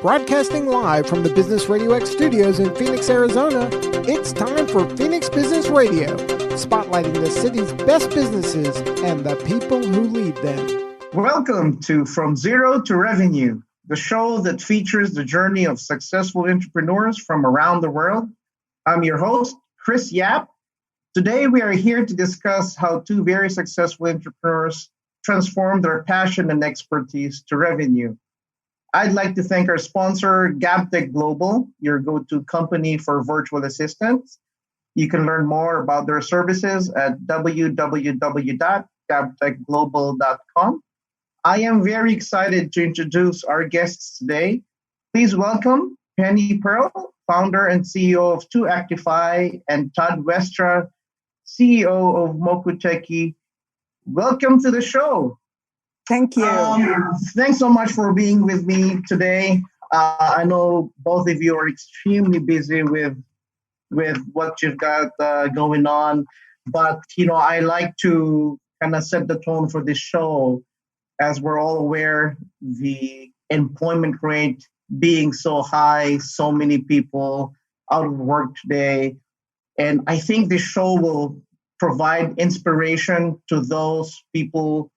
Broadcasting live from the Business RadioX studios in Phoenix, Arizona, it's time for Phoenix Business Radio, spotlighting the city's best businesses and the people who lead them. Welcome to From Zero to Revenue, the show that features the journey of successful entrepreneurs from around the world. I'm your host, Chris Yap. Today, we are here to discuss how two very successful entrepreneurs transform their passion and expertise to revenue. I'd like to thank our sponsor, GabTech Global, your go-to company for virtual assistants. You can learn more about their services at www.gabtechglobal.com. I am very excited to introduce our guests today. Please welcome Penny Pearl, founder and CEO of 2Actify, and Todd Westra, CEO of Mokuteki. Welcome to the show. Thank you. Thanks so much for being with me today. I know both of you are extremely busy with what you've got going on, but I like to kind of set the tone for this show, as we're all aware the employment rate being so high, so many people out of work today, and I think this show will provide inspiration to those people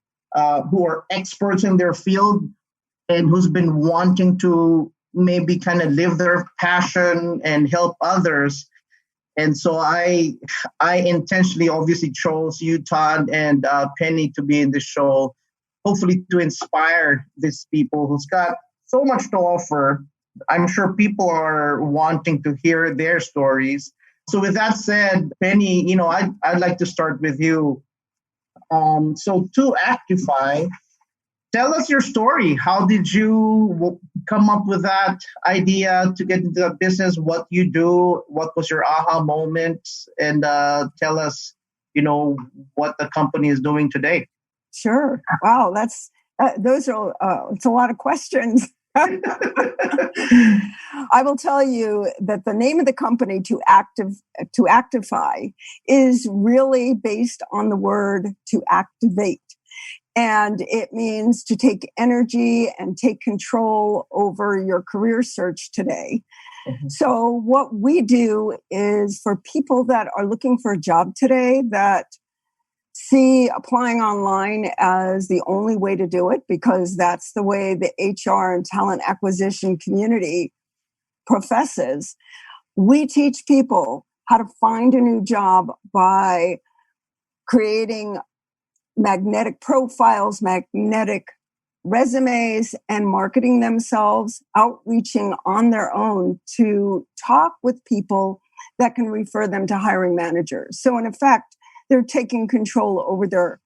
who are experts in their field and who's been wanting to maybe kind of live their passion and help others. And so I intentionally obviously chose you, Todd, and Penny to be in the show, hopefully to inspire these people who's got so much to offer. I'm sure people are wanting to hear their stories. So with that said, Penny, I'd like to start with you. So 2Actify, tell us your story. How did you come up with that idea to get into the business? What you do? What was your aha moment? And tell us, what the company is doing today. Sure. Wow, that's those are it's a lot of questions. I will tell you that the name of the company, 2Actify, is really based on the word to activate. And it means to take energy and take control over your career search today. Mm-hmm. So what we do is for people that are looking for a job today that see applying online as the only way to do it, because that's the way the HR and talent acquisition community professes. We teach people how to find a new job by creating magnetic profiles, magnetic resumes, and marketing themselves, outreaching on their own to talk with people that can refer them to hiring managers. So in effect, they're taking control over their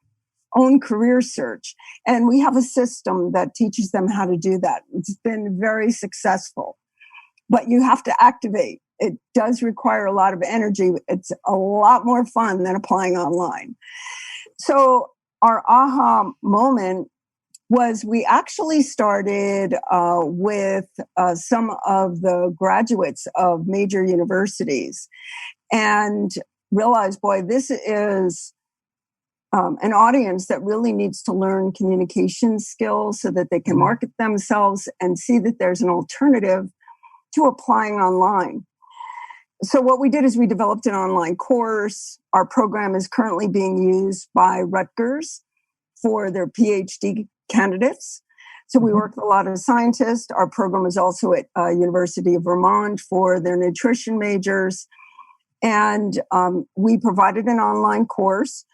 own career search. And we have a system that teaches them how to do that. It's been very successful. But you have to activate. It does require a lot of energy. It's a lot more fun than applying online. So our aha moment was we actually started with some of the graduates of major universities and realized, boy, this is an audience that really needs to learn communication skills so that they can market themselves and see that there's an alternative to applying online. So what we did is we developed an online course. Our program is currently being used by Rutgers for their PhD candidates. So we work with a lot of scientists. Our program is also at University of Vermont for their nutrition majors. And we provided an online course.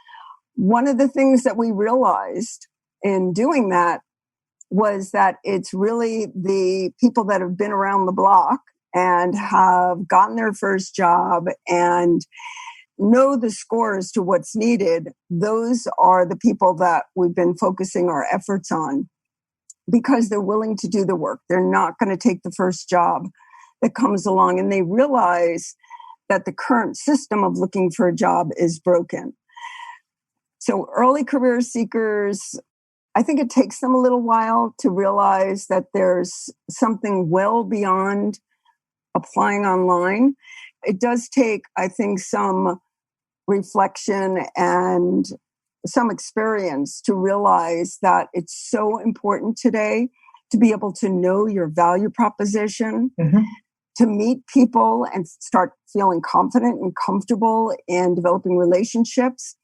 One of the things that we realized in doing that was that it's really the people that have been around the block and have gotten their first job and know the scores to what's needed. Those are the people that we've been focusing our efforts on because they're willing to do the work. They're not going to take the first job that comes along, and they realize that the current system of looking for a job is broken. So early career seekers, I think it takes them a little while to realize that there's something well beyond applying online. It does take, I think, some reflection and some experience to realize that it's so important today to be able to know your value proposition, to meet people and start feeling confident and comfortable in developing relationships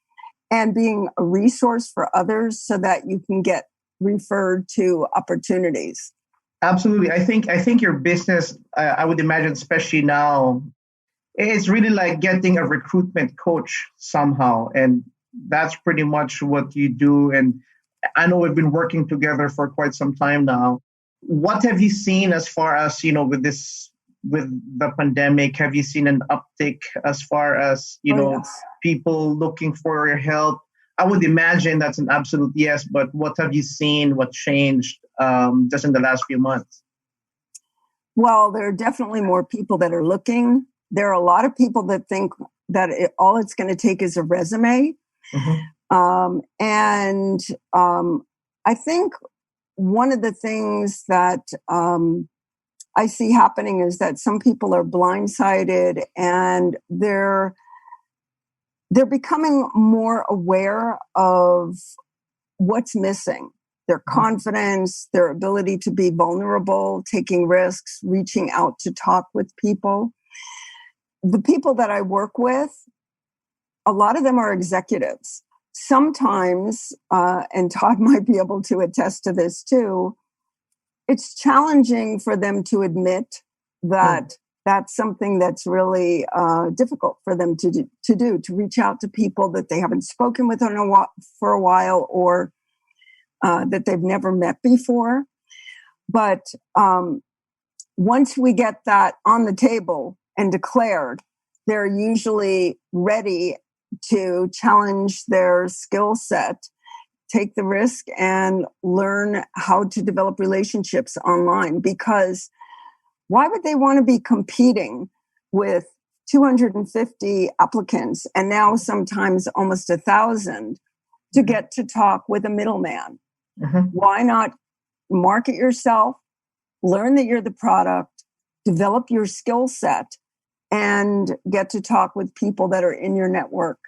and being a resource for others so that you can get referred to opportunities. Absolutely. I think your business, I would imagine, especially now, it's really like getting a recruitment coach somehow. And that's pretty much what you do. And I know we've been working together for quite some time now. What have you seen as far as, with the pandemic? Have you seen an uptick as far as, Yes. people looking for your help? I would imagine that's an absolute yes, but what have you seen? What changed just in the last few months? Well, there are definitely more people that are looking. There are a lot of people that think that all it's going to take is a resume. I think one of the things that I see happening is that some people are blindsided and they're becoming more aware of what's missing. Their confidence, their ability to be vulnerable, taking risks, reaching out to talk with people. The people that I work with, a lot of them are executives. Sometimes, and Todd might be able to attest to this too, it's challenging for them to admit that that's something that's really difficult for them to do, to reach out to people that they haven't spoken with for a while or that they've never met before. But once we get that on the table and declared, they're usually ready to challenge their skill set, take the risk, and learn how to develop relationships online. Because why would they want to be competing with 250 applicants and now sometimes almost 1,000 to get to talk with a middleman? Why not market yourself, learn that you're the product, develop your skill set, and get to talk with people that are in your network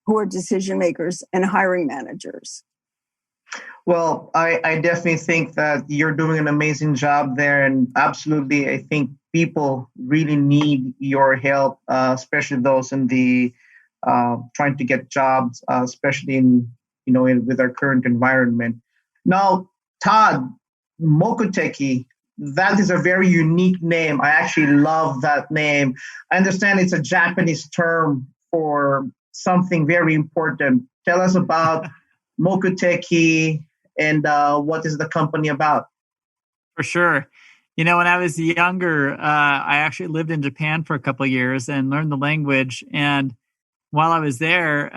who are decision makers and hiring managers? Well, I definitely think that you're doing an amazing job there. And absolutely, I think people really need your help, especially those in the trying to get jobs, especially with our current environment. Now, Todd, Mokuteki, that is a very unique name. I actually love that name. I understand it's a Japanese term for something very important. Tell us about Mokuteki and what is the company about? For sure. When I was younger, I actually lived in Japan for a couple of years and learned the language. And while I was there,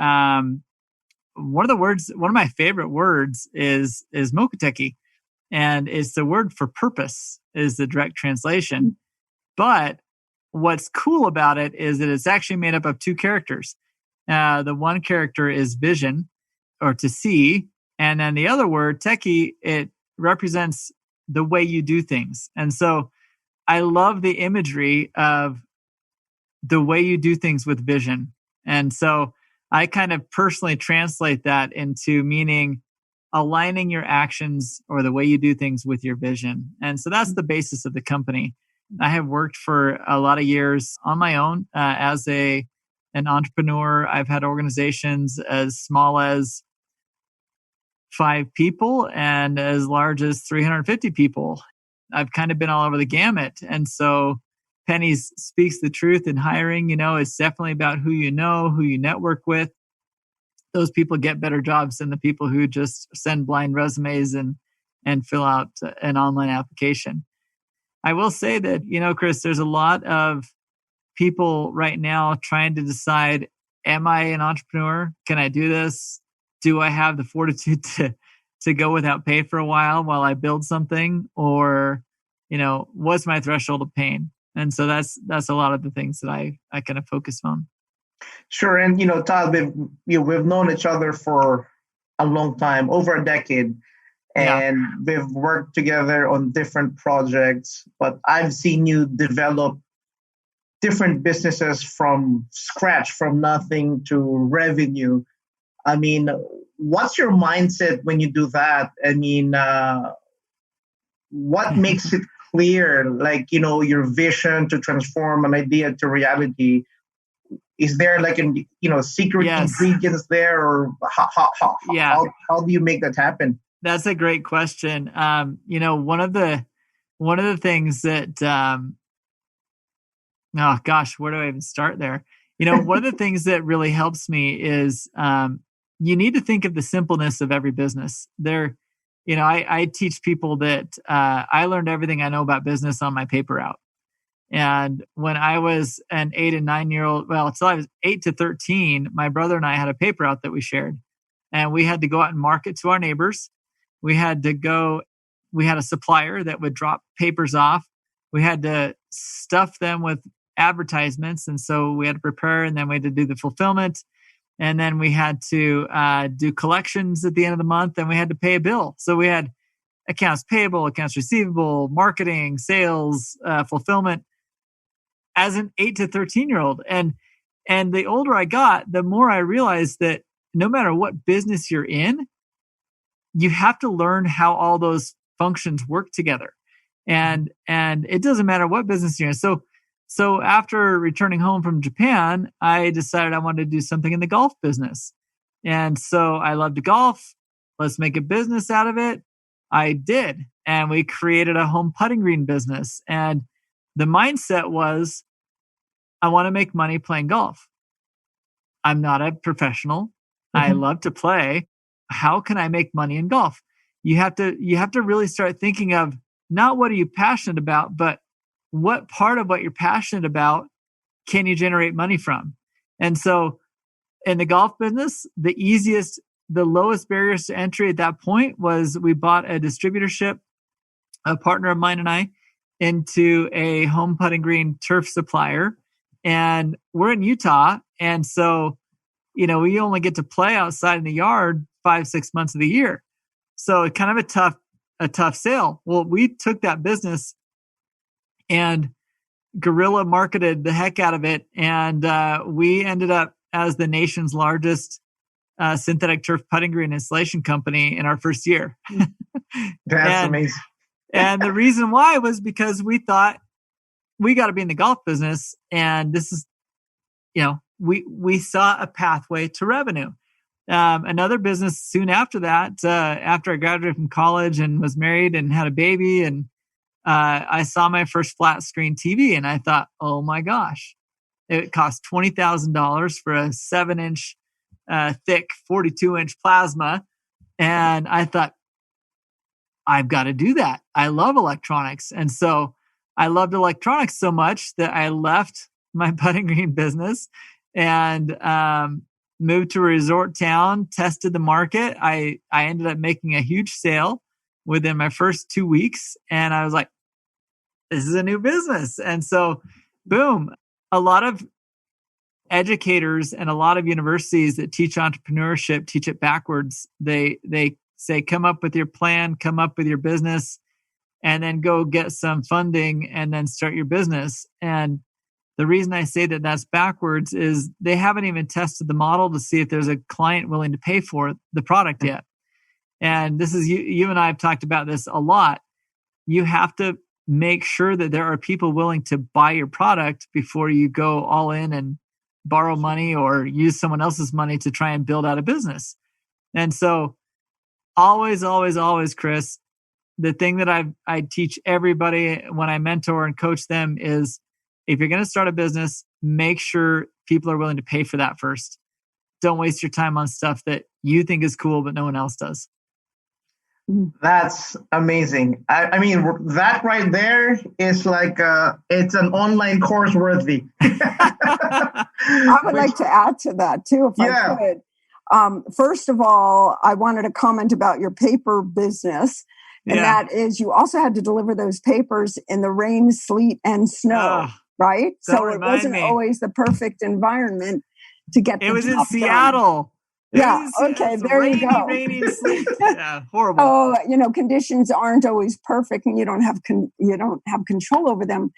one of my favorite words is Mokuteki. And it's the word for purpose is the direct translation. But what's cool about it is that it's actually made up of two characters. The one character is vision, or to see. And then the other word, teki, it represents the way you do things. And so I love the imagery of the way you do things with vision. And so I kind of personally translate that into meaning aligning your actions or the way you do things with your vision. And so that's the basis of the company. I have worked for a lot of years on my own as an entrepreneur. I've had organizations as small as 5 people and as large as 350 people. I've kind of been all over the gamut. And so Penny's speaks the truth in hiring. It's definitely about who you know, who you network with. Those people get better jobs than the people who just send blind resumes and fill out an online application. I will say that, Chris, there's a lot of people right now trying to decide, am I an entrepreneur? Can I do this? Do I have the fortitude to go without pay for a while I build something? Or, what's my threshold of pain? And so that's a lot of the things that I kind of focus on. Sure. And, Todd, we've known each other for a long time, over a decade. And we've worked together on different projects. But I've seen you develop different businesses from scratch, from nothing to revenue. I mean, what's your mindset when you do that? I mean, what makes it clear, like, your vision to transform an idea to reality? Is there like secret ingredients there, or how do you make that happen? That's a great question. One of the things that oh gosh, where do I even start there? One of the things that really helps me is you need to think of the simpleness of every business. I teach people that I learned everything I know about business on my paper route. And when I was an 8 and 9 year old, until I was 8 to 13, my brother and I had a paper route that we shared. And we had to go out and market to our neighbors. We had a supplier that would drop papers off. We had to stuff them with advertisements. And so we had to prepare, and then we had to do the fulfillment. And then we had to do collections at the end of the month, and we had to pay a bill. So we had accounts payable, accounts receivable, marketing, sales, fulfillment as an 8 to 13-year-old. And the older I got, the more I realized that no matter what business you're in, you have to learn how all those functions work together. And it doesn't matter what business you're in. So after returning home from Japan, I decided I wanted to do something in the golf business. And so I love to golf. Let's make a business out of it. I did. And we created a home putting green business. And the mindset was, I want to make money playing golf. I'm not a professional. I love to play. How can I make money in golf? You have to really start thinking of not what are you passionate about, but what part of what you're passionate about can you generate money from? And so in the golf business, the lowest barriers to entry at that point was we bought a distributorship, a partner of mine and I, into a home putting green turf supplier. And we're in Utah. And so, we only get to play outside in the yard 5-6 months of the year. So kind of a tough sale. Well, we took that business and guerrilla marketed the heck out of it. And we ended up as the nation's largest synthetic turf putting green installation company in our first year. That's amazing. And the reason why was because we thought we got to be in the golf business. And this is, we saw a pathway to revenue. Another business soon after that, after I graduated from college and was married and had a baby, and I saw my first flat screen TV, and I thought, oh my gosh, it cost $20,000 for a 7-inch thick 42-inch plasma. And I thought, I've got to do that. I love electronics. And so I loved electronics so much that I left my putting green business and moved to a resort town, tested the market. I ended up making a huge sale within my first 2 weeks. And I was like, this is a new business. And so, boom, a lot of educators and a lot of universities that teach entrepreneurship teach it backwards. They say, come up with your plan, come up with your business, and then go get some funding and then start your business. And the reason I say that that's backwards is they haven't even tested the model to see if there's a client willing to pay for the product yet. And this is, you and I have talked about this a lot. You have to make sure that there are people willing to buy your product before you go all in and borrow money or use someone else's money to try and build out a business. And so always, Chris, the thing that I teach everybody when I mentor and coach them is, if you're going to start a business, make sure people are willing to pay for that first. Don't waste your time on stuff that you think is cool, but no one else does. That's amazing. I mean, that right there is like, it's an online course worthy. I would like to add to that too, if I could. First of all, I wanted to comment about your paper business. And that is, you also had to deliver those papers in the rain, sleet, and snow, right? So it wasn't always the perfect environment to get the job done. It was in Seattle. Yeah. Okay. There you go. Rainy, sleet. Yeah. Horrible. Oh, conditions aren't always perfect, and you don't have control over them.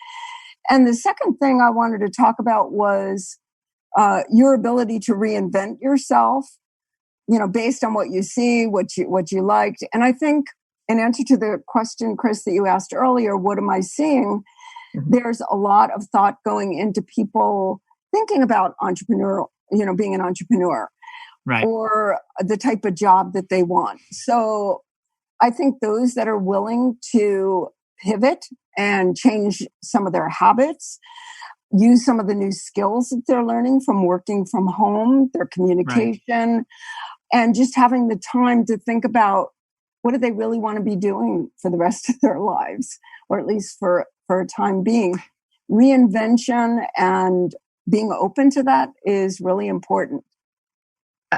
And the second thing I wanted to talk about was your ability to reinvent yourself. Based on what you see, what you liked, and I think in answer to the question, Chris, that you asked earlier, what am I seeing? Mm-hmm. There's a lot of thought going into people thinking about being an entrepreneur, right, or the type of job that they want. So I think those that are willing to pivot and change some of their habits, use some of the new skills that they're learning from working from home, their communication, right, and just having the time to think about what do they really want to be doing for the rest of their lives, or at least for a time being. Reinvention and being open to that is really important.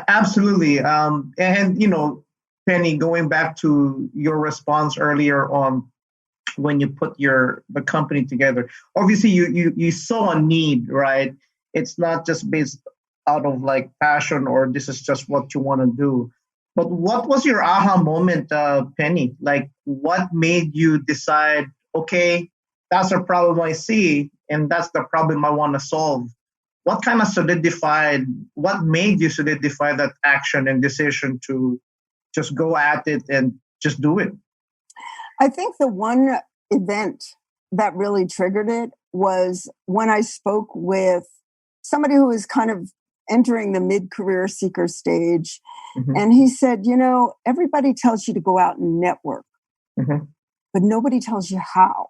Absolutely. And, Penny, going back to your response earlier on when you put the company together, obviously you saw a need, right? It's not just based out of like passion or this is just what you want to do. But what was your aha moment, Penny? Like, what made you decide, okay, that's a problem I see, and that's the problem I want to solve? What made you solidify that action and decision to just go at it and just do it? I think the one event that really triggered it was when I spoke with somebody who was kind of entering the mid-career seeker stage. Mm-hmm. And he said, everybody tells you to go out and network, mm-hmm, but nobody tells you how.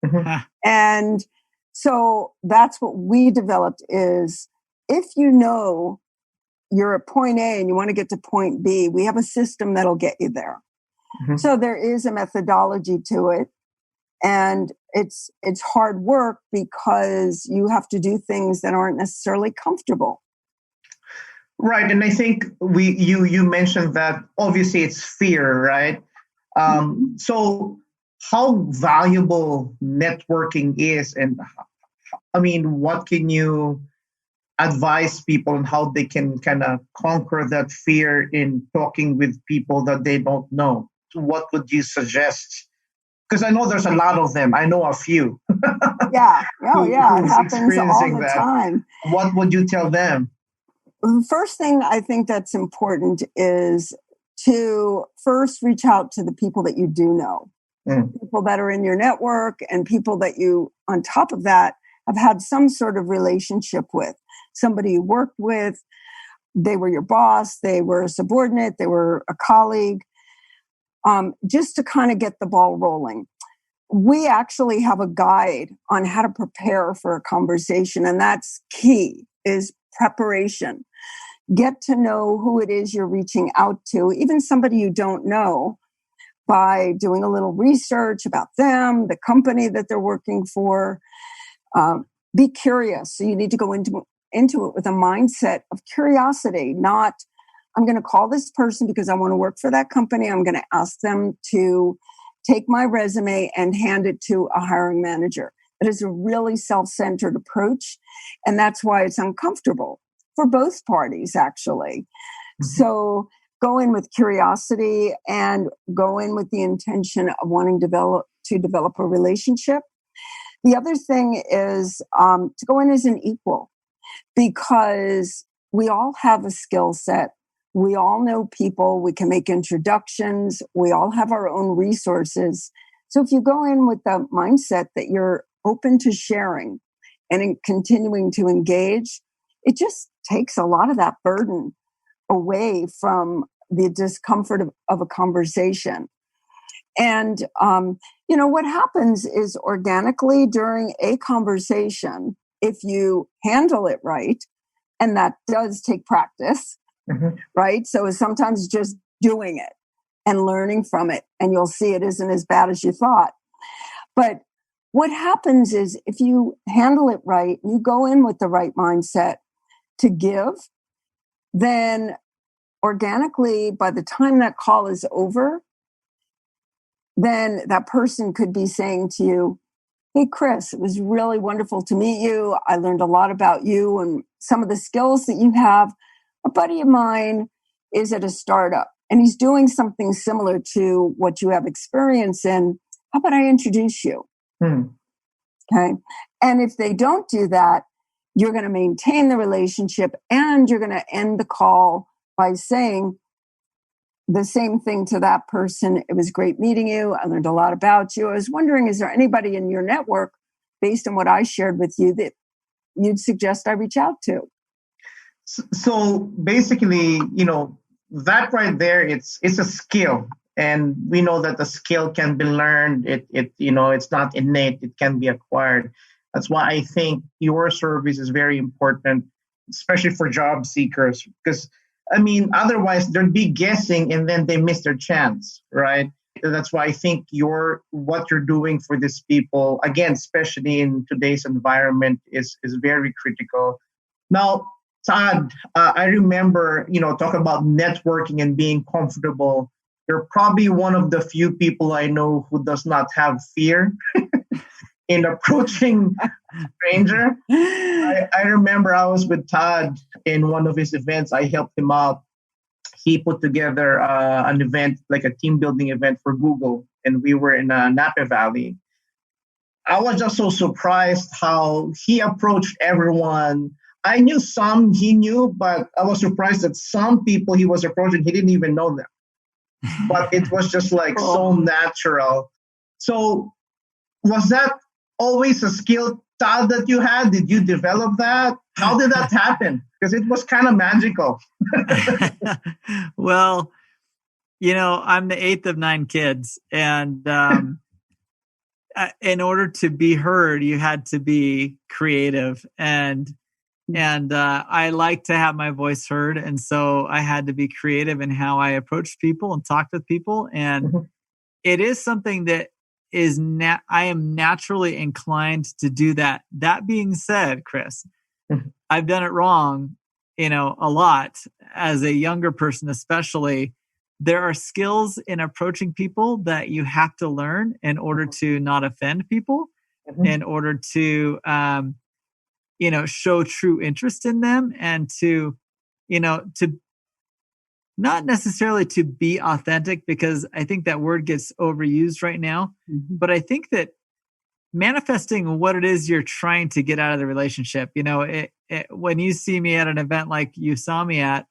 Mm-hmm. And so that's what we developed is if you're at point A and you want to get to point B, we have a system that'll get you there. Mm-hmm. So there is a methodology to it. And it's hard work because you have to do things that aren't necessarily comfortable. Right. And I think you mentioned that obviously it's fear, right? Mm-hmm. So how valuable networking is, and what can you advise people on how they can kind of conquer that fear in talking with people that they don't know? What would you suggest? Because I know there's a lot of them. I know a few. Yeah. It happens all the time. What would you tell them? The first thing I think that's important is to first reach out to the people that you do know, people that are in your network and people that you, on top of that, have had some sort of relationship with. Somebody you worked with, they were your boss, they were a subordinate, they were a colleague, just to kind of get the ball rolling. We actually have a guide on how to prepare for a conversation, and that's key, is preparation. Get to know who it is you're reaching out to, even somebody you don't know, by doing a little research about them, the company that they're working for. Be curious. So you need to go into it with a mindset of curiosity, not, I'm going to call this person because I want to work for that company. I'm going to ask them to take my resume and hand it to a hiring manager. That is a really self-centered approach. And that's why it's uncomfortable for both parties, actually. Mm-hmm. So go in with curiosity and go in with the intention of wanting to develop a relationship. The other thing is to go in as an equal, because we all have a skill set. We all know people. We can make introductions. We all have our own resources. So if you go in with the mindset that you're open to sharing and in continuing to engage, it just takes a lot of that burden away from the discomfort of a conversation. And, what happens is organically during a conversation, if you handle it right, and that does take practice, mm-hmm, right? So sometimes just doing it and learning from it, and you'll see it isn't as bad as you thought. But what happens is if you handle it right, you go in with the right mindset to give, then organically, by the time that call is over, then that person could be saying to you, hey, Chris, it was really wonderful to meet you. I learned a lot about you and some of the skills that you have. A buddy of mine is at a startup and he's doing something similar to what you have experience in. How about I introduce you? Okay. And if they don't do that, you're going to maintain the relationship and you're going to end the call by saying, the same thing to that person. It was great meeting you. I learned a lot about you. I was wondering, is there anybody in your network, based on what I shared with you, that you'd suggest I reach out to? So basically, that right there, it's a skill. And we know that the skill can be learned. It's not innate. It can be acquired. That's why I think your service is very important, especially for job seekers. Because, otherwise they'd be guessing and then they miss their chance, right? That's why I think what you're doing for these people, again, especially in today's environment, is very critical. Now, Todd, I remember, talk about networking and being comfortable. You're probably one of the few people I know who does not have fear in approaching a stranger. I remember I was with Todd in one of his events. I helped him out. He put together an event, like a team building event for Google, and we were in Napa Valley. I was just so surprised how he approached everyone. I knew some he knew, but I was surprised that some people he was approaching, he didn't even know them. But it was just like so natural. So was that always a skill, Todd, that you had? Did you develop that? How did that happen? Because it was kind of magical. Well, I'm the eighth of 9 kids. And in order to be heard, you had to be creative. And I like to have my voice heard. And so I had to be creative in how I approached people and talked with people. And it is something that I am naturally inclined to do that. That being said, Chris, I've done it wrong, a lot as a younger person, especially. There are skills in approaching people that you have to learn in order to not offend people, in order to, show true interest in them, and to not necessarily to be authentic, because I think that word gets overused right now. But I think that manifesting what it is you're trying to get out of the relationship, when you see me at an event like you saw me at,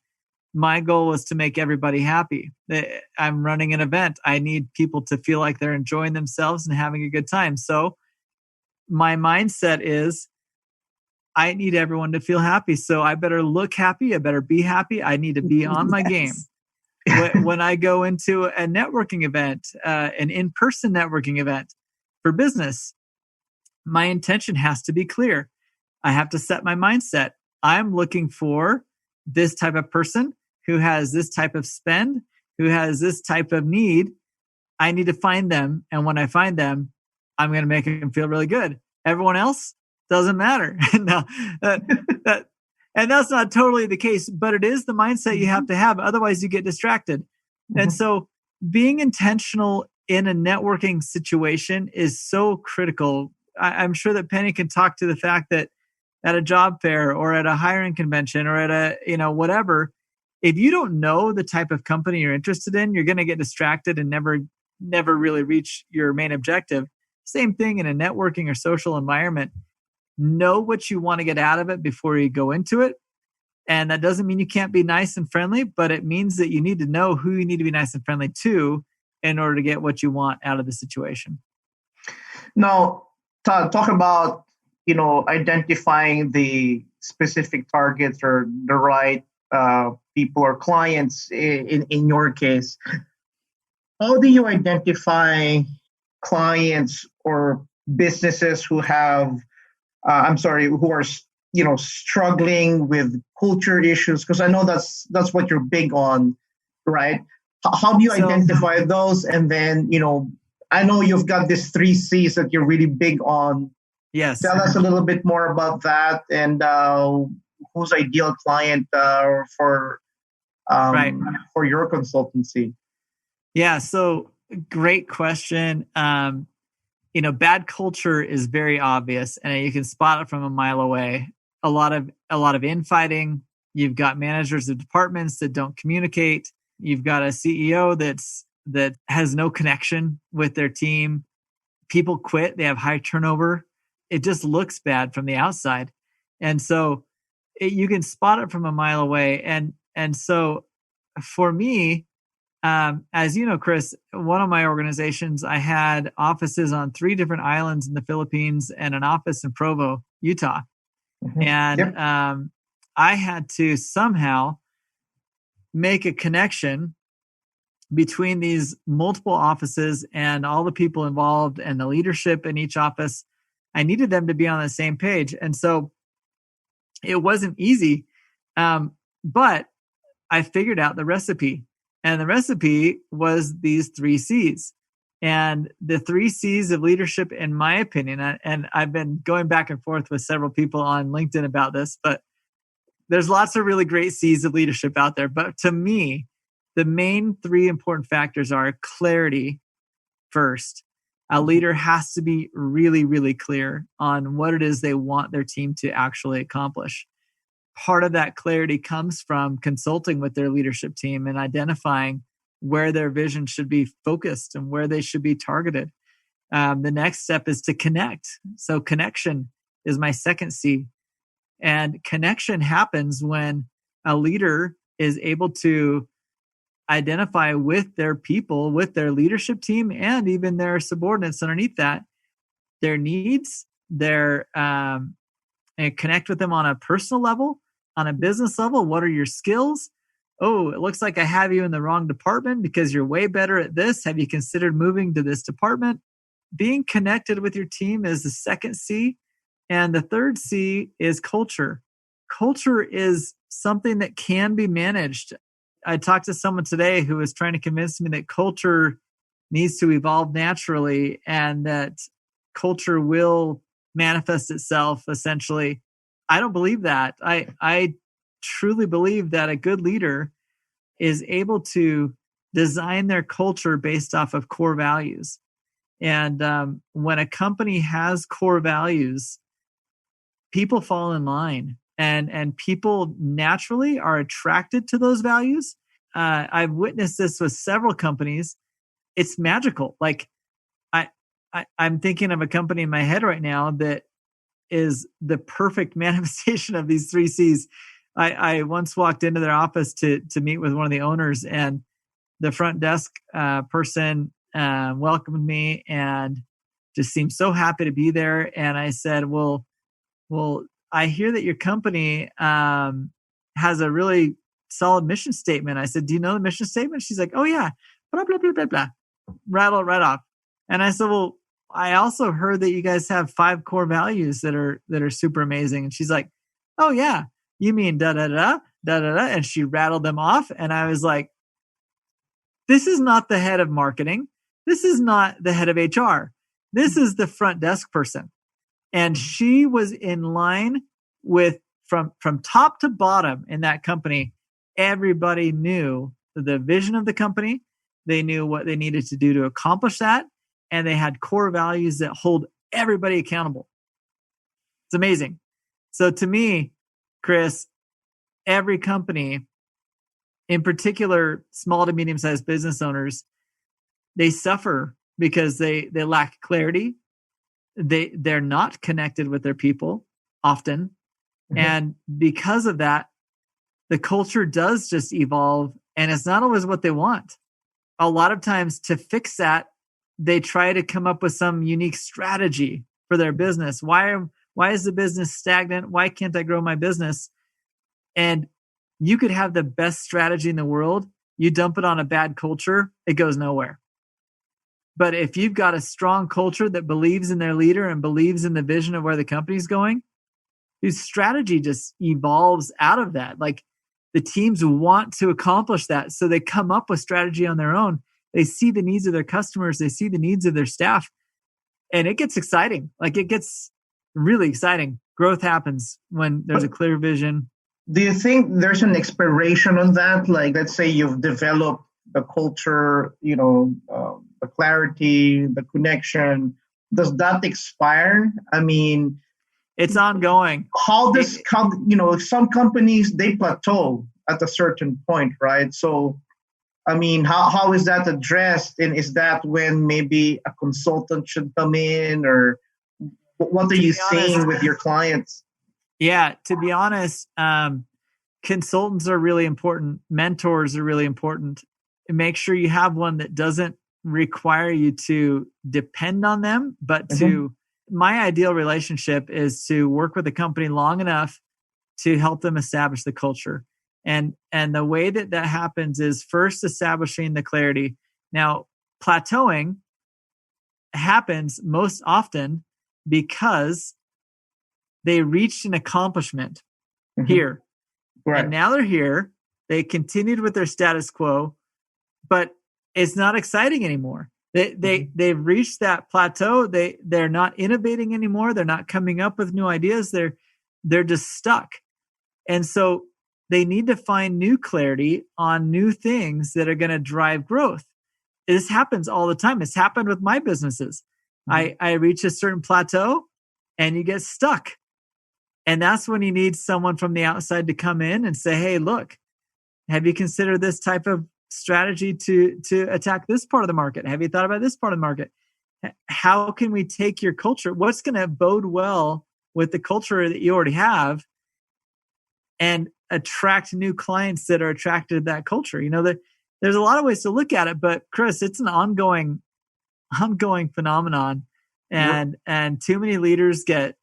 my goal was to make everybody happy. I'm running an event. I need people to feel like they're enjoying themselves and having a good time. So my mindset is, I need everyone to feel happy. So I better look happy. I better be happy. I need to be on my game. When I go into a networking event, an in-person networking event for business, my intention has to be clear. I have to set my mindset. I'm looking for this type of person who has this type of spend, who has this type of need. I need to find them. And when I find them, I'm going to make them feel really good. Everyone else doesn't matter. No, and that's not totally the case, but it is the mindset you have to have. Otherwise, you get distracted. And so being intentional in a networking situation is so critical. I'm sure that Penny can talk to the fact that at a job fair or at a hiring convention or at a, whatever, if you don't know the type of company you're interested in, you're going to get distracted and never really reach your main objective. Same thing in a networking or social environment. Know what you want to get out of it before you go into it. And that doesn't mean you can't be nice and friendly, but it means that you need to know who you need to be nice and friendly to in order to get what you want out of the situation. Now, Todd, talk about, identifying the specific targets or the right people or clients in your case. How do you identify clients or businesses who have who are struggling with culture issues? Because I know that's what you're big on, right? How do you identify those? And then I know you've got these 3 C's that you're really big on. Yes. Tell us a little bit more about that, and who's ideal client for your consultancy. Yeah. So great question. Bad culture is very obvious, and you can spot it from a mile away. A lot of infighting. You've got managers of departments that don't communicate. You've got a CEO that has no connection with their team. People quit. They have high turnover. It just looks bad from the outside, and so you can spot it from a mile away. And so, for me, as you know, Chris, one of my organizations, I had offices on 3 different islands in the Philippines and an office in Provo, Utah. Mm-hmm. And Yep. I had to somehow make a connection between these multiple offices and all the people involved and the leadership in each office. I needed them to be on the same page. And so it wasn't easy, but I figured out the recipe. And the recipe was these 3 C's. And the 3 C's of leadership, in my opinion, and I've been going back and forth with several people on LinkedIn about this, but there's lots of really great C's of leadership out there. But to me, the main 3 important factors are clarity first. A leader has to be really, really clear on what it is they want their team to actually accomplish. Part of that clarity comes from consulting with their leadership team and identifying where their vision should be focused and where they should be targeted. The next step is to connect. So connection is my second C. And connection happens when a leader is able to identify with their people, with their leadership team, and even their subordinates underneath that, their needs, and connect with them on a personal level, on a business level. What are your skills? Oh, it looks like I have you in the wrong department because you're way better at this. Have you considered moving to this department? Being connected with your team is the second C. And the third C is culture. Culture is something that can be managed. I talked to someone today who was trying to convince me that culture needs to evolve naturally and that culture will manifest itself essentially. I don't believe that. I truly believe that a good leader is able to design their culture based off of core values. And when a company has core values, people fall in line and people naturally are attracted to those values. I've witnessed this with several companies. It's magical. Like I'm thinking of a company in my head right now that is the perfect manifestation of these 3 C's. I once walked into their office to meet with one of the owners, and the front desk person welcomed me and just seemed so happy to be there. And I said, well, I hear that your company has a really solid mission statement. I said, do you know the mission statement? She's like, oh yeah, blah, blah, blah, blah, blah. Rattle it right off. And I said, well, I also heard that you guys have 5 core values that are super amazing. And she's like, oh yeah, you mean da da da da da da. And she rattled them off. And I was like, this is not the head of marketing. This is not the head of HR. This is the front desk person. And she was in line with from top to bottom in that company. Everybody knew the vision of the company. They knew what they needed to do to accomplish that. And they had core values that hold everybody accountable. It's amazing. So to me, Chris, every company, in particular, small to medium-sized business owners, they suffer because they lack clarity. They're not connected with their people often. Mm-hmm. And because of that, the culture does just evolve, and it's not always what they want. A lot of times to fix that, they try to come up with some unique strategy for their business. Why is the business stagnant? Why can't I grow my business? And you could have the best strategy in the world. You dump it on a bad culture, it goes nowhere. But if you've got a strong culture that believes in their leader and believes in the vision of where the company's going, whose strategy just evolves out of that. Like the teams want to accomplish that. So they come up with strategy on their own. They see the needs of their customers. They see the needs of their staff. And it gets exciting. Like it gets really exciting. Growth happens when there's a clear vision. Do you think there's an expiration on that? Like, let's say you've developed the culture, the clarity, the connection. Does that expire? I mean, it's ongoing. Some companies, they plateau at a certain point, right? So, I mean, how is that addressed? And is that when maybe a consultant should come in, or what are you seeing with your clients? Yeah, to be honest, consultants are really important. Mentors are really important. make sure you have one that doesn't require you to depend on them, but my ideal relationship is to work with a company long enough to help them establish the culture. And the way that happens is first establishing the clarity. Now, plateauing happens most often because they reached an accomplishment here. Right. And now they're here. They continued with their status quo, but it's not exciting anymore. They've reached that plateau. They're not innovating anymore. They're not coming up with new ideas. They're just stuck. And so they need to find new clarity on new things that are going to drive growth. This happens all the time. It's happened with my businesses. I reach a certain plateau and you get stuck. And that's when you need someone from the outside to come in and say, hey, look, have you considered this type of strategy to attack this part of the market? Have you thought about this part of the market? How can we take your culture? What's going to bode well with the culture that you already have and attract new clients that are attracted to that culture? There's a lot of ways to look at it, but Chris, it's an ongoing phenomenon. And too many leaders get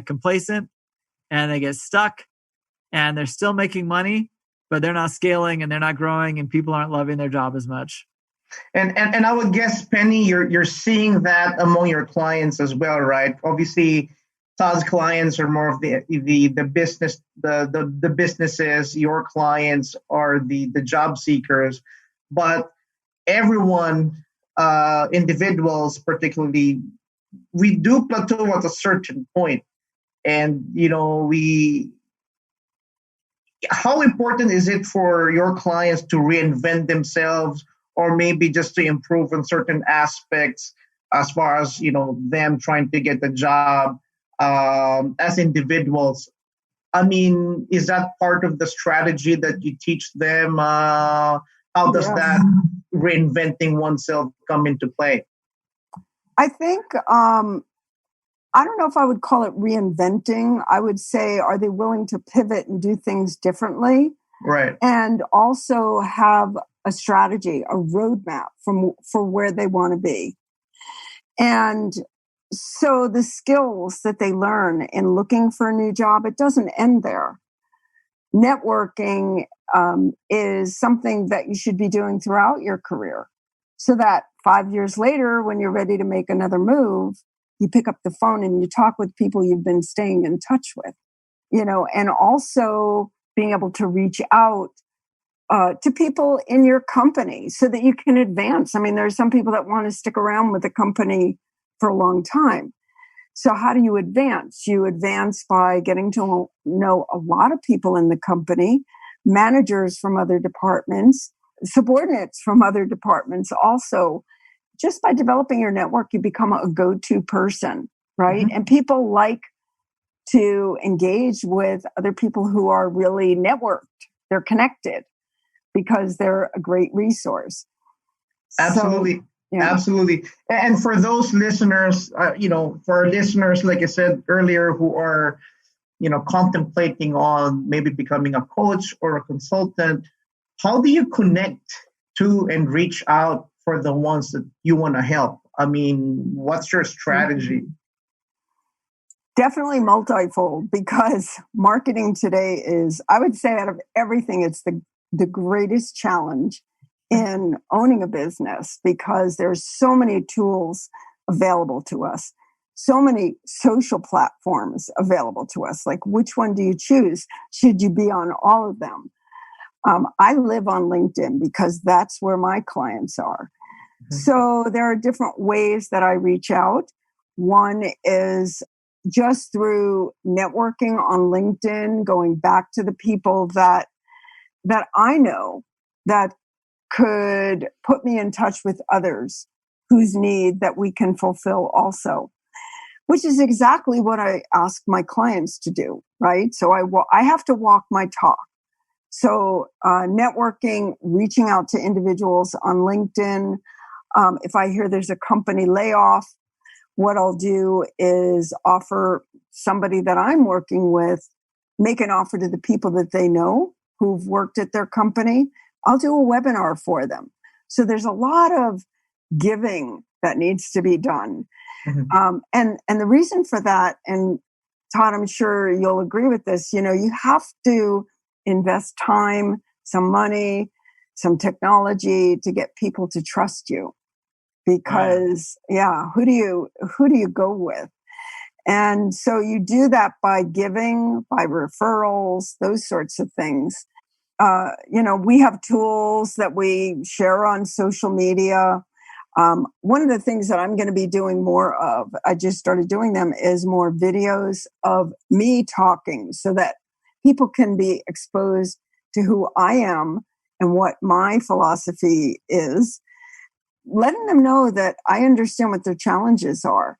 complacent and they get stuck and they're still making money, but they're not scaling and they're not growing and people aren't loving their job as much. And I would guess, Penny, you're seeing that among your clients as well, right? Obviously, Todd's clients are more of the business, the businesses. Your clients are the job seekers, but everyone, individuals particularly, we do plateau at a certain point. And how important is it for your clients to reinvent themselves, or maybe just to improve on certain aspects as far as them trying to get the job as individuals? I mean, is that part of the strategy that you teach them? How does that reinventing oneself come into play? I think, I don't know if I would call it reinventing. I would say, are they willing to pivot and do things differently? Right. And also have a strategy, a roadmap for where they want to be. And so the skills that they learn in looking for a new job, it doesn't end there. Networking is something that you should be doing throughout your career, so that 5 years later, when you're ready to make another move, you pick up the phone and you talk with people you've been staying in touch with, and also being able to reach out to people in your company so that you can advance. I mean, there are some people that want to stick around with the company for a long time. So how do you advance? You advance by getting to know a lot of people in the company, managers from other departments, subordinates from other departments. Also, just by developing your network, you become a go-to person, right? Mm-hmm. And people like to engage with other people who are really networked. They're connected because they're a great resource. Absolutely. So, yeah. Absolutely. And for those listeners, for our listeners, like I said earlier, who are, contemplating on maybe becoming a coach or a consultant, how do you connect to and reach out for the ones that you want to help? I mean, what's your strategy? Definitely multifold, because marketing today is, I would say, out of everything, it's the greatest challenge in owning a business, because there's so many tools available to us, so many social platforms available to us. Like, which one do you choose? Should you be on all of them? I live on LinkedIn because that's where my clients are. Mm-hmm. So there are different ways that I reach out. One is just through networking on LinkedIn, going back to the people that I know that could put me in touch with others whose need that we can fulfill also, which is exactly what I ask my clients to do, right? So I have to walk my talk. So networking, reaching out to individuals on LinkedIn. If I hear there's a company layoff, what I'll do is offer somebody that I'm working with, make an offer to the people that they know who've worked at their company, I'll do a webinar for them. So there's a lot of giving that needs to be done. And the reason for that, and Todd, I'm sure you'll agree with this, you have to invest time, some money, some technology to get people to trust you. Because who do you go with? And so you do that by giving, by referrals, those sorts of things. We have tools that we share on social media. One of the things that I'm going to be doing more of, I just started doing them, is more videos of me talking so that people can be exposed to who I am and what my philosophy is, letting them know that I understand what their challenges are.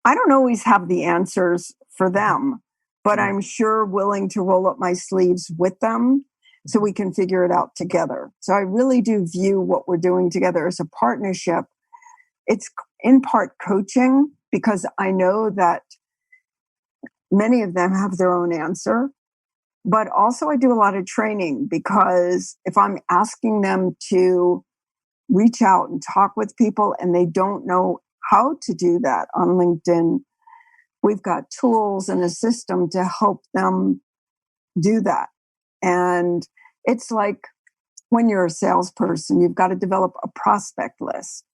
I don't always have the answers for them, but I'm sure willing to roll up my sleeves with them so we can figure it out together. So I really do view what we're doing together as a partnership. It's in part coaching, because I know that many of them have their own answer, but also I do a lot of training, because if I'm asking them to reach out and talk with people and they don't know how to do that on LinkedIn, we've got tools and a system to help them do that. And it's like when you're a salesperson, you've got to develop a prospect list.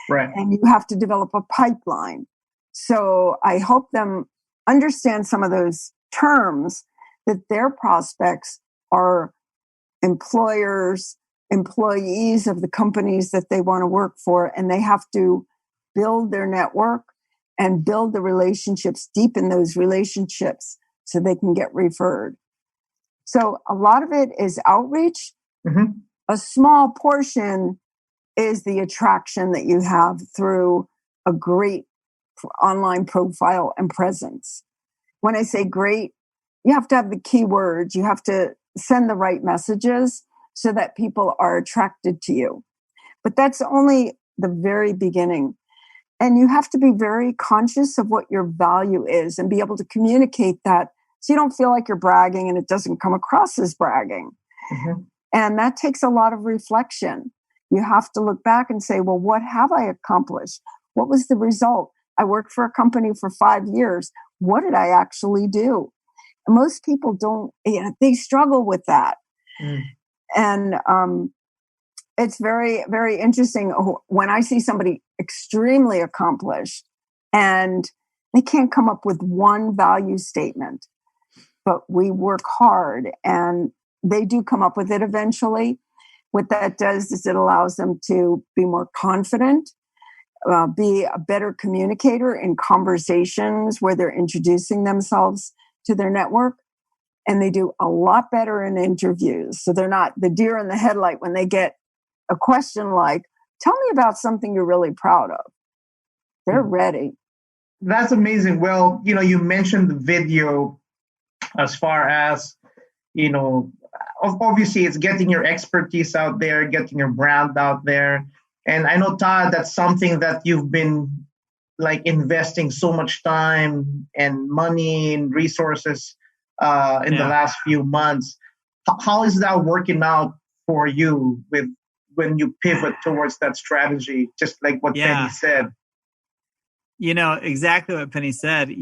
Right. And you have to develop a pipeline. So I help them understand some of those terms, that their prospects are employers, employees of the companies that they want to work for, and they have to build their network and build the relationships, deepen those relationships so they can get referred. So a lot of it is outreach. A small portion is the attraction that you have through a great online profile and presence. When I say great, you have to have the keywords. You have to send the right messages so that people are attracted to you. But that's only the very beginning. And you have to be very conscious of what your value is and be able to communicate that so you don't feel like you're bragging and it doesn't come across as bragging. And that takes a lot of reflection. You have to look back and say, well, what have I accomplished? What was the result? I worked for a company for 5 years. What did I actually do? And most people don't, they struggle with that. And it's very, very interesting when I see somebody extremely accomplished and they can't come up with one value statement, but we work hard and they do come up with it eventually. What that does is it allows them to be more confident, be a better communicator in conversations where they're introducing themselves to their network. And they do a lot better in interviews. So they're not the deer in the headlight when they get a question like, tell me about something you're really proud of. They're ready. That's amazing. Well, you mentioned the video as far as, obviously it's getting your expertise out there, getting your brand out there. And I know, Todd, that's something that you've been investing so much time and money and resources in the last few months. How is that working out for you when you pivot towards that strategy, just like what Penny said? Exactly what Penny said.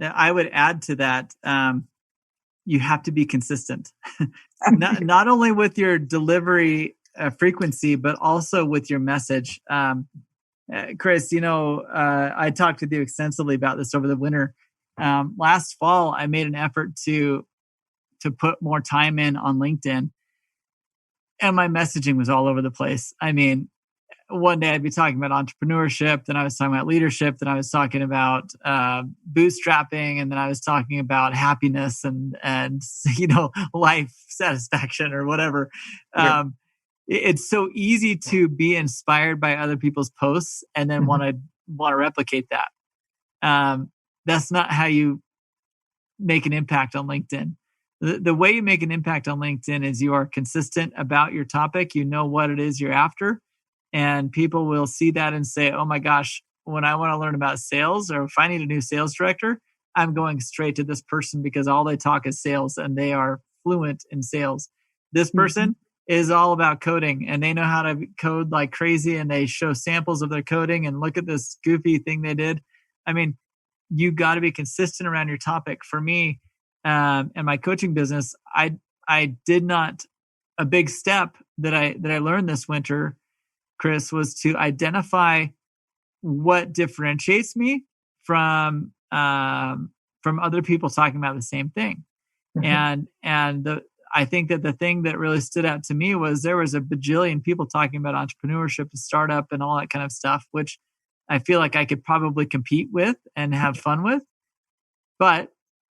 I would add to that, you have to be consistent, not only with your delivery frequency, but also with your message. Chris, I talked with you extensively about this over the winter. Last fall, I made an effort to put more time in on LinkedIn, and my messaging was all over the place. I mean, one day I'd be talking about entrepreneurship, then I was talking about leadership, then I was talking about bootstrapping, and then I was talking about happiness and life satisfaction or whatever. It's so easy to be inspired by other people's posts and then want to replicate that. That's not how you make an impact on LinkedIn. The way you make an impact on LinkedIn is you are consistent about your topic. You know what it is you're after. And people will see that and say, oh my gosh, when I want to learn about sales, or if I need a new sales director, I'm going straight to this person because all they talk is sales and they are fluent in sales. This person, is all about coding, and they know how to code like crazy, and they show samples of their coding and look at this goofy thing they did. I mean, you got to be consistent around your topic. For me, and my coaching business, I did not. A big step that I learned this winter, Chris, was to identify what differentiates me from other people talking about the same thing. Mm-hmm. I think that the thing that really stood out to me was there was a bajillion people talking about entrepreneurship and startup and all that kind of stuff, which I feel like I could probably compete with and have fun with. But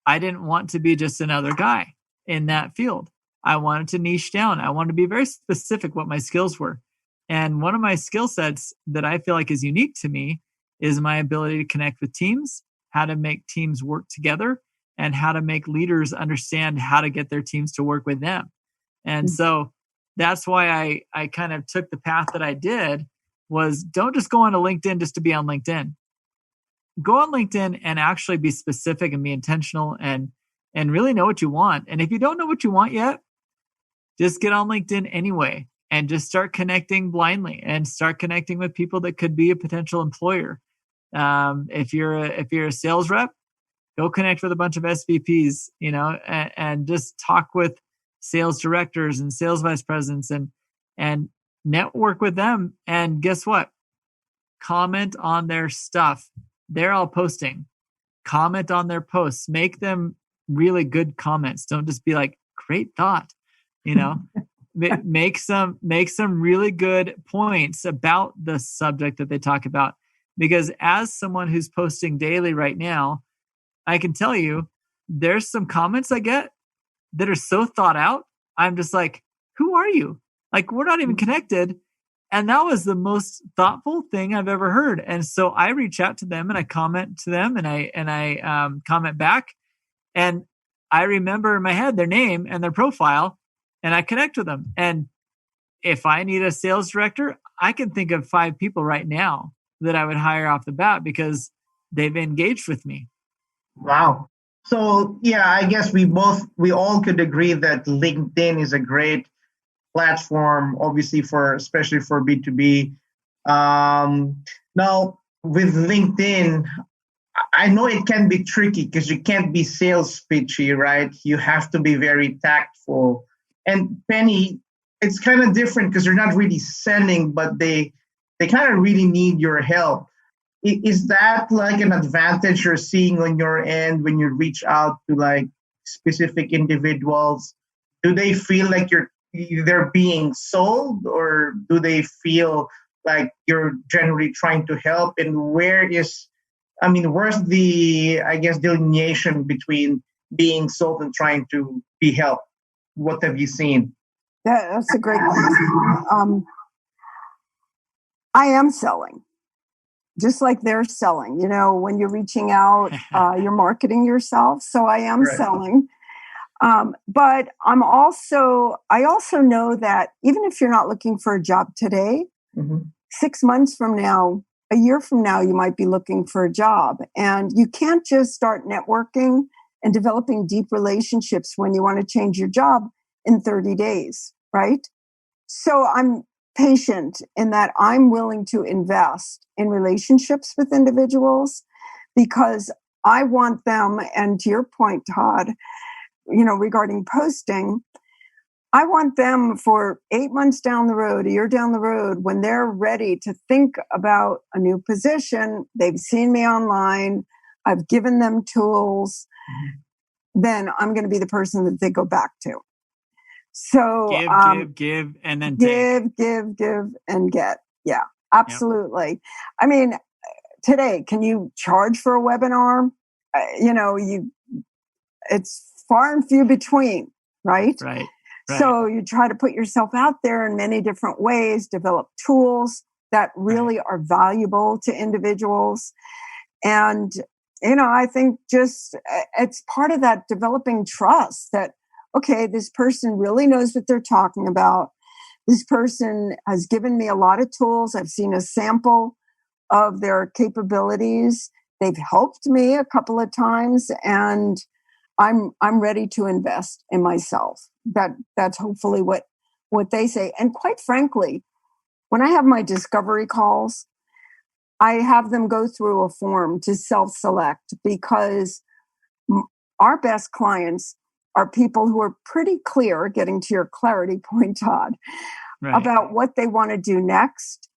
I didn't want to be just another guy in that field. I wanted to niche down. I wanted to be very specific what my skills were. And one of my skill sets that I feel like is unique to me is my ability to connect with teams, how to make teams work together, and how to make leaders understand how to get their teams to work with them. And so that's why I kind of took the path that I did, was don't just go on to LinkedIn just to be on LinkedIn. Go on LinkedIn and actually be specific and be intentional and really know what you want. And if you don't know what you want yet, just get on LinkedIn anyway and just start connecting blindly and start connecting with people that could be a potential employer. If you're a sales rep, go connect with a bunch of SVPs, and just talk with sales directors and sales vice presidents and network with them. And guess what? Comment on their stuff. They're all posting. Comment on their posts. Make them really good comments. Don't just be like, great thought. Make some really good points about the subject that they talk about. Because as someone who's posting daily right now, I can tell you there's some comments I get that are so thought out. I'm just like, who are you? Like, we're not even connected. And that was the most thoughtful thing I've ever heard. And so I reach out to them and I comment to them and I comment back. And I remember in my head their name and their profile, and I connect with them. And if I need a sales director, I can think of 5 people right now that I would hire off the bat because they've engaged with me. Wow. So yeah, I guess we all could agree that LinkedIn is a great platform, obviously especially for B2B. Now with LinkedIn, I know it can be tricky because you can't be sales pitchy, right? You have to be very tactful. And Penny, it's kind of different because they're not really selling, but they kind of really need your help. Is that like an advantage you're seeing on your end when you reach out to like specific individuals? Do they feel like they're being sold, or do they feel like you're generally trying to help? And where's the, I guess, delineation between being sold and trying to be helped? What have you seen? That's a great question. I am selling, just like they're selling. When you're reaching out, you're marketing yourself. So I am selling. But I also know that even if you're not looking for a job today, 6 months from now, a year from now, you might be looking for a job. And you can't just start networking and developing deep relationships when you want to change your job in 30 days, right? So I'm patient in that I'm willing to invest in relationships with individuals because I want them, and to your point, Todd, regarding posting, I want them for 8 months down the road, a year down the road, when they're ready to think about a new position, they've seen me online, I've given them tools, then I'm going to be the person that they go back to. So give, and then give and get. Yeah, absolutely. Yep. I mean, today, can you charge for a webinar? It's far and few between, right? Right. So you try to put yourself out there in many different ways, develop tools that really are valuable to individuals. And, I think just it's part of that developing trust that, okay, this person really knows what they're talking about. This person has given me a lot of tools. I've seen a sample of their capabilities. They've helped me a couple of times, and I'm ready to invest in myself. That's hopefully what what they say. And quite frankly, when I have my discovery calls, I have them go through a form to self-select, because our best clients are people who are pretty clear, getting to your clarity point, Todd, Right. about what they want to do next,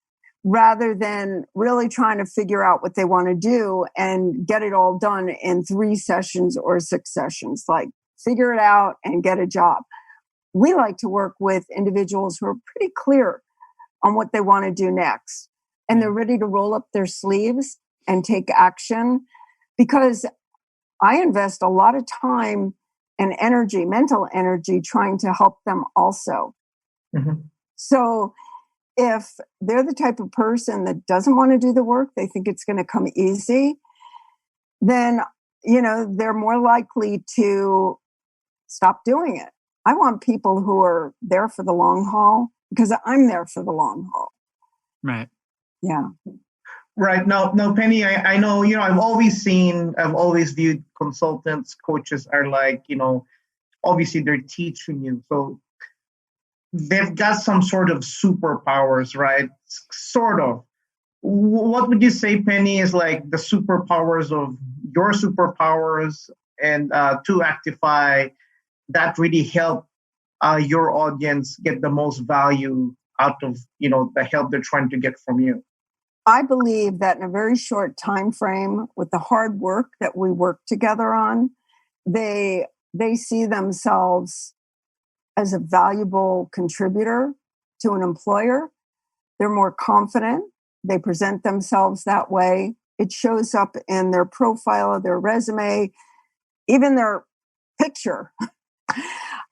rather than really trying to figure out what they want to do and get it all done in 3 sessions or 6 sessions. Like, figure it out and get a job. We like to work with individuals who are pretty clear on what they want to do next, and they're ready to roll up their sleeves and take action, because I invest a lot of time and energy, mental energy, trying to help them also. Mm-hmm. So if they're the type of person that doesn't want to do the work, they think it's going to come easy, then, they're more likely to stop doing it. I want people who are there for the long haul, because I'm there for the long haul. Right. Yeah. Right. Now, Penny, I know, I've always viewed consultants, coaches are like, obviously they're teaching you. So they've got some sort of superpowers, right? Sort of. What would you say, Penny, is like the superpowers of your superpowers and 2Actify that really help your audience get the most value out of, the help they're trying to get from you? I believe that in a very short time frame, with the hard work that we work together on, they see themselves as a valuable contributor to an employer. They're more confident. They present themselves that way. It shows up in their profile, their resume, even their picture,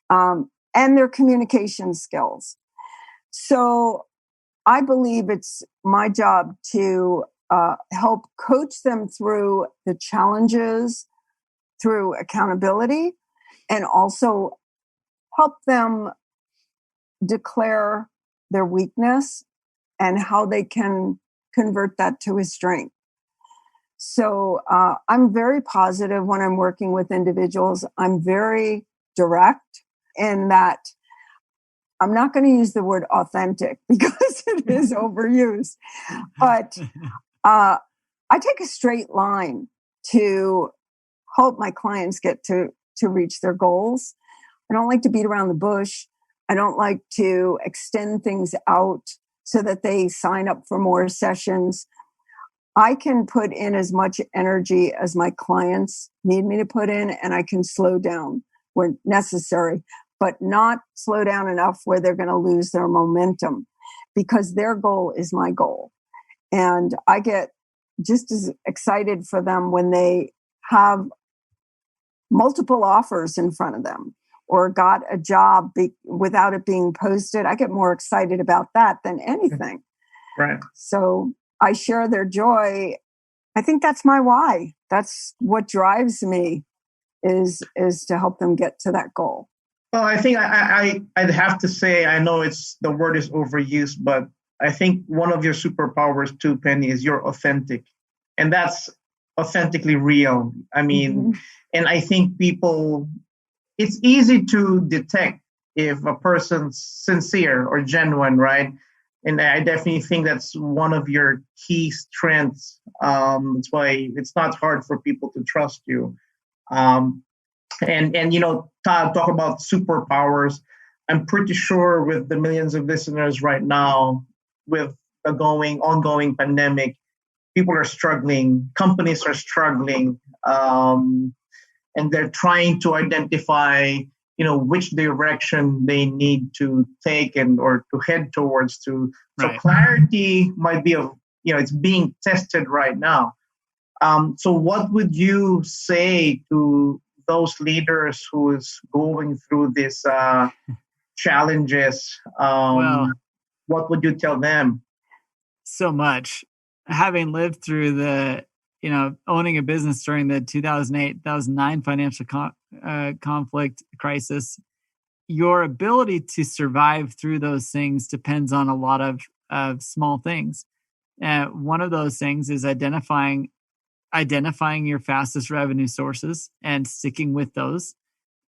and their communication skills. So I believe it's my job to help coach them through the challenges, through accountability, and also help them declare their weakness and how they can convert that to a strength. So I'm very positive when I'm working with individuals. I'm very direct in that I'm not going to use the word authentic because it is overused, but I take a straight line to help my clients get to reach their goals. I don't like to beat around the bush. I don't like to extend things out so that they sign up for more sessions. I can put in as much energy as my clients need me to put in, and I can slow down where necessary, but not slow down enough where they're going to lose their momentum, because their goal is my goal. And I get just as excited for them when they have multiple offers in front of them or got a job without it being posted. I get more excited about that than anything. Right. So I share their joy. I think that's my why. That's what drives me, is to help them get to that goal. Well, I think I'd have to say, I know the word is overused, but I think one of your superpowers too, Penny, is you're authentic. And that's authentically real. I mean, and I think it's easy to detect if a person's sincere or genuine, right? And I definitely think that's one of your key strengths. That's why it's not hard for people to trust you. And Todd, talk about superpowers. I'm pretty sure with the millions of listeners right now, with the ongoing pandemic, people are struggling, companies are struggling, and they're trying to identify, which direction they need to take or to head towards to. So Right. Clarity might be it's being tested right now. So what would you say to those leaders who is going through these challenges? What would you tell them? So much. Having lived through the, owning a business during the 2008-2009 financial conflict crisis, your ability to survive through those things depends on a lot of small things. One of those things is identifying your fastest revenue sources and sticking with those.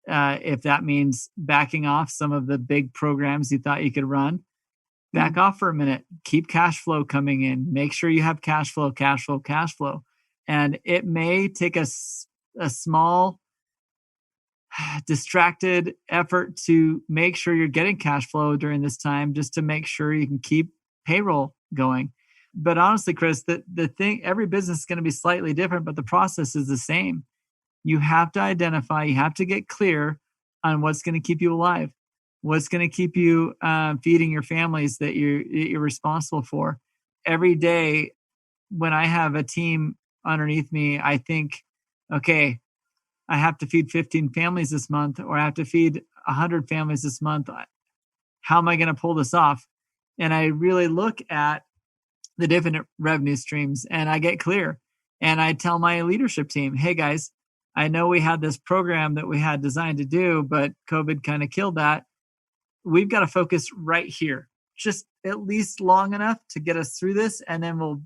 if that means backing off some of the big programs you thought you could run, back off for a minute, keep cash flow coming in, make sure you have cash flow. And it may take a small distracted effort to make sure you're getting cash flow during this time, just to make sure you can keep payroll going. But honestly, Chris, the thing, every business is going to be slightly different, but the process is the same. You have to identify, you have to get clear on what's going to keep you alive, what's going to keep you feeding your families that you're responsible for. Every day when I have a team underneath me, I think, okay, I have to feed 15 families this month, or I have to feed 100 families this month. How am I going to pull this off? And I really look at the different revenue streams, and I get clear. And I tell my leadership team, hey guys, I know we had this program that we had designed to do, but COVID kind of killed that. We've got to focus right here, just at least long enough to get us through this. And then we'll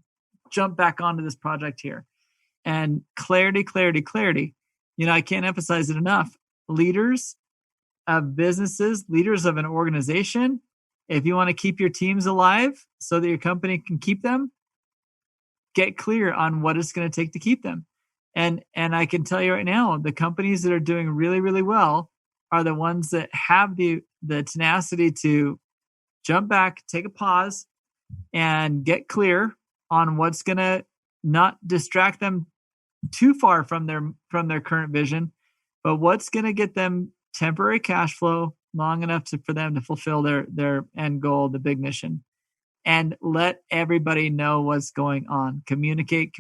jump back onto this project here. And clarity. I can't emphasize it enough. Leaders of businesses, leaders of an organization, if you want to keep your teams alive so that your company can keep them, get clear on what it's going to take to keep them. And I can tell you right now, the companies that are doing really, really well are the ones that have the tenacity to jump back, take a pause, and get clear on what's going to not distract them too far from their current vision, but what's going to get them temporary cash flow long enough for them to fulfill their end goal, the big mission. And let everybody know what's going on. Communicate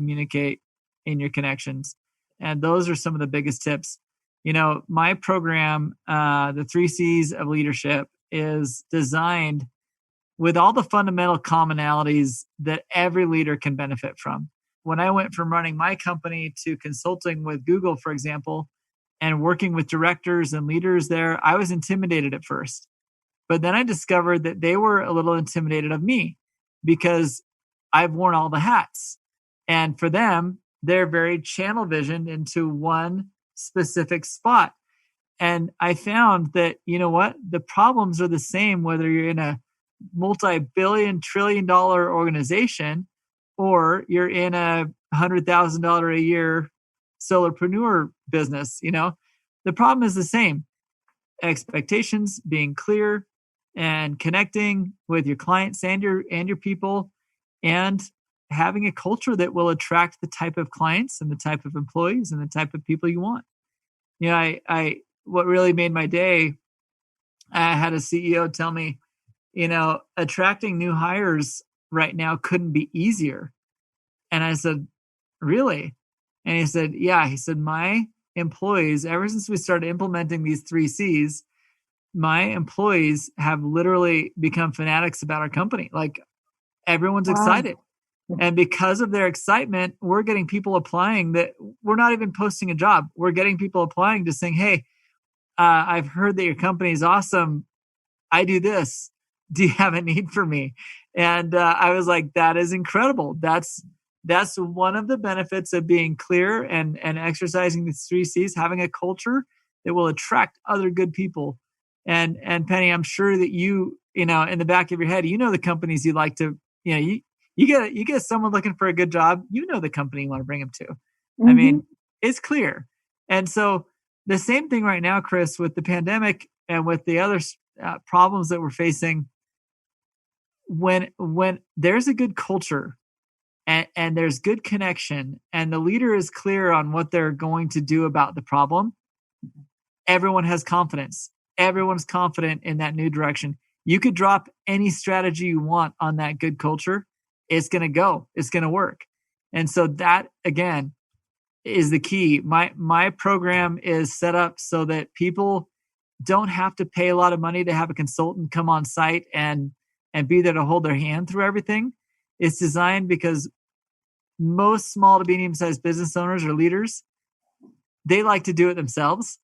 in your connections. And those are some of the biggest tips. My program, the 3 C's of leadership, is designed with all the fundamental commonalities that every leader can benefit from. When I went from running my company to consulting with Google, for example, and working with directors and leaders there, I was intimidated at first. But then I discovered that they were a little intimidated of me because I've worn all the hats. And for them, they're very channel visioned into one specific spot. And I found that, the problems are the same whether you're in a multi-billion, trillion-dollar organization or you're in a $100,000 a year solopreneur business. The problem is the same. Expectations, being clear, and connecting with your clients and your people, and having a culture that will attract the type of clients and the type of employees and the type of people you want. What really made my day, I had a CEO tell me, attracting new hires right now couldn't be easier. And I said, really? And he said, yeah. He said, my employees, ever since we started implementing these 3 C's, my employees have literally become fanatics about our company. Like, everyone's excited. And because of their excitement, we're getting people applying that we're not even posting a job. We're getting people applying just saying, hey, I've heard that your company is awesome. I do this. Do you have a need for me? And I was like, that is incredible. That's one of the benefits of being clear and exercising the 3 C's, having a culture that will attract other good people. And Penny, I'm sure that you in the back of your head, the companies you like to, you get someone looking for a good job, the company you want to bring them to. Mm-hmm. I mean, it's clear. And so the same thing right now, Chris, with the pandemic and with the other problems that we're facing, when there's a good culture and there's good connection and the leader is clear on what they're going to do about the problem, everyone has confidence. Everyone's confident in that new direction. You could drop any strategy you want on that good culture. It's going to go. It's going to work. And so that, again, is the key. My program is set up so that people don't have to pay a lot of money to have a consultant come on site and be there to hold their hand through everything. It's designed because most small to medium-sized business owners or leaders, they like to do it themselves,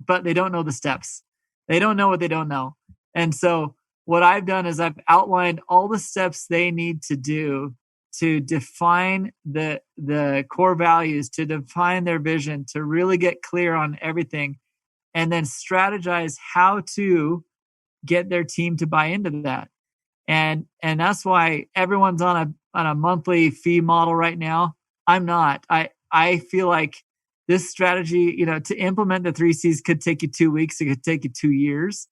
but they don't know the steps. They don't know what they don't know. And so what I've done is I've outlined all the steps they need to do to define the core values, to define their vision, to really get clear on everything. and then strategize how to get their team to buy into that. And that's why everyone's on a monthly fee model right now. I'm not. I feel like this strategy, to implement the 3 C's could take you 2 weeks. It could take you 2 years.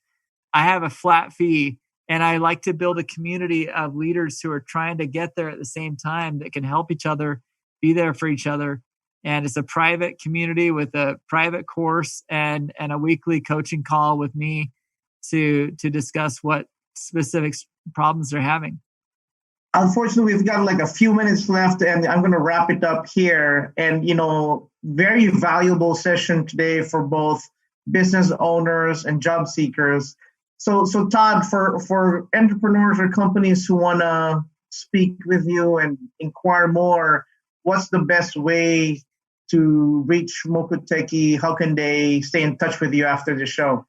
I have a flat fee, and I like to build a community of leaders who are trying to get there at the same time, that can help each other, be there for each other. And it's a private community with a private course and a weekly coaching call with me to discuss what specific problems they're having. Unfortunately, we've got like a few minutes left, and I'm going to wrap it up here. And, very valuable session today for both business owners and job seekers. So Todd, for entrepreneurs or companies who want to speak with you and inquire more, what's the best way to reach Mokuteki? How can they stay in touch with you after the show?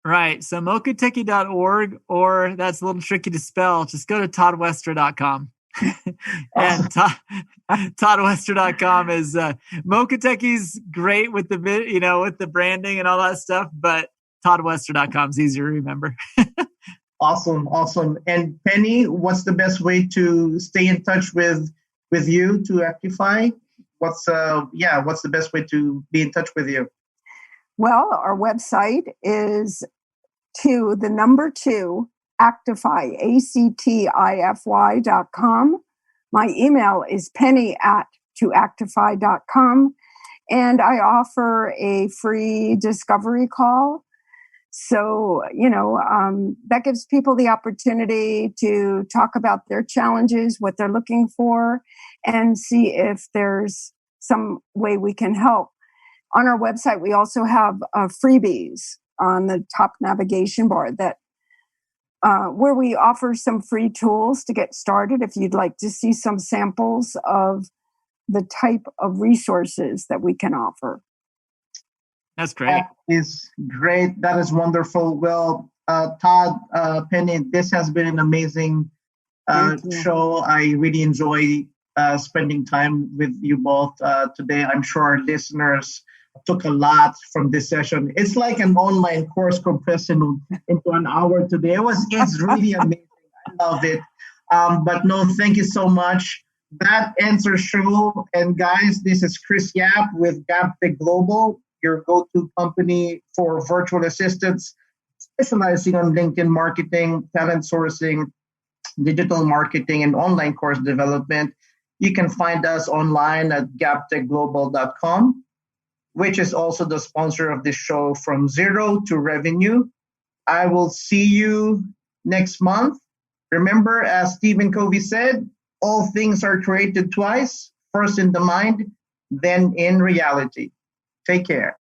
Right. So mokuteki.org, or that's a little tricky to spell. Just go to toddwestra.com. And toddwestra.com is Mokuteki's great with the with the branding and all that stuff, but toddwestra.com is easier to remember. Awesome. And Penny, what's the best way to stay in touch with you, 2Actify? What's the best way to be in touch with you? Well, our website is 2 Actify, ACTIFY.com. My email is penny@2actify.com. And I offer a free discovery call. So, that gives people the opportunity to talk about their challenges, what they're looking for, and see if there's some way we can help. On our website, we also have freebies on the top navigation bar that where we offer some free tools to get started if you'd like to see some samples of the type of resources that we can offer. That's great. That is great. That is wonderful. Well, Todd, Penny, this has been an amazing show. I really enjoy spending time with you both today. I'm sure our listeners took a lot from this session. It's like an online course compressed into an hour today. It's really amazing. I love it. But no, thank you so much. That ends our show. And guys, this is Chris Yap with GapTech Global, your go-to company for virtual assistants, specializing on LinkedIn marketing, talent sourcing, digital marketing, and online course development. You can find us online at gaptechglobal.com, which is also the sponsor of this show, From Zero to Revenue. I will see you next month. Remember, as Stephen Covey said, all things are created twice, first in the mind, then in reality. Take care.